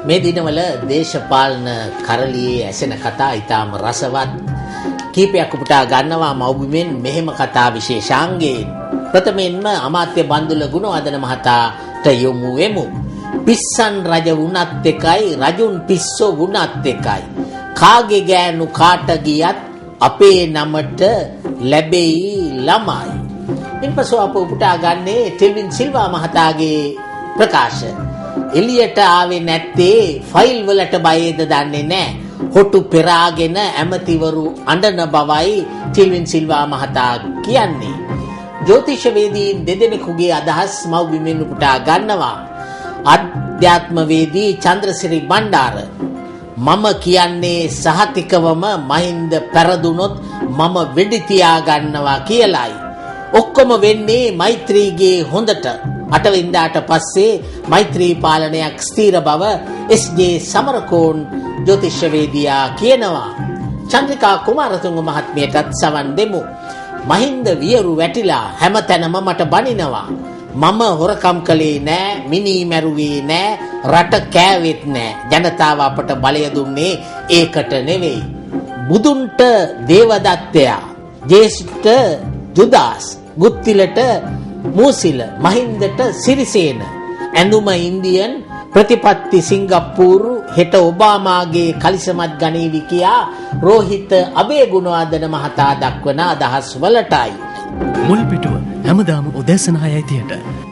මේ දිනවල දේශපාලන කරලියේ ඇසෙන කතා ඉතාම රසවත් කීපයක් උපුටා ගන්නවා මව්බිමෙන් මෙහෙම කතා විශේෂාංගයෙන්. ප්‍රථමයෙන්ම අමාත්‍ය බන්දුල ගුණවර්ධන මහතාට යොමු වෙමු. පිස්සන් රජ වුණත් එකයි රජුන් පිස්සෝ වුණත් එකයි. කාගේ ගෑනු කාට ගියත් අපේ නමට ලැබෙයි ළමයි. ඉන්පසු අප උපුටා ගන්නේ ටෙල්වින් සිල්වා මහතාගේ ප්‍රකාශ. එළියට ආවේ නැත්තේ ෆයිල් වලට බයේද දන්නේ නැහැ. හොටු පෙරාගෙන ඇමතිවරු අඬන බවයි ටෙල්වින් සිල්වා මහතා කියන්නේ. ජ්‍යොතිෂවේදීන් දෙදෙනෙකුගේ අදහස් මව්බිමෙන් උපුටා ගන්නවා. අධ්‍යාත්මවේදී චන්ද්‍රසිරි බණ්ඩාර මම කියන්නේ සහතිකවම මහින්ද පෙරදුනොත් මම වෙඩි තියා ගන්නවා කියලායි. ඔක්කොම වෙන්නේ මෛත්‍රීගේ හොඳට. 8 වෙනිදාට පස්සේ මෛත්‍රී පාලනයක් ස්ථීර බව එස්.ජේ. සමරකෝන් ජ්‍යොතිෂවේදියා කියනවා. චන්ද්‍රිකා කුමාරතුංග මහත්මියටත් සවන් දෙමු. මහින්ද වියරු වැටිලා හැමතැනම මට බනිනවා. මම හොරකම් කළේ නෑ, මිනී මැරුවේ නෑ, රට කෑවෙත් නෑ. ජනතාව අපට බලය දුන්නේ ඒකට නෙවෙයි. බුදුන්ට දේවදත්තයා, ජේසුට ජුදාස්, ගුත්තිලට මූසිල, මහින්දට සිරිසේන, ඇඳුම ඉන්දියන්, ප්‍රතිපත්ති සිංගප්පූරු, හෙට ඔබාමාගේ කලිසමත් ගනීවි කියා රෝහිත අබේගුණවර්ධන මහතා දක්වන අදහස් වලටයි. මුල් පිටුව හැමදාම උදෑසන 6:30ට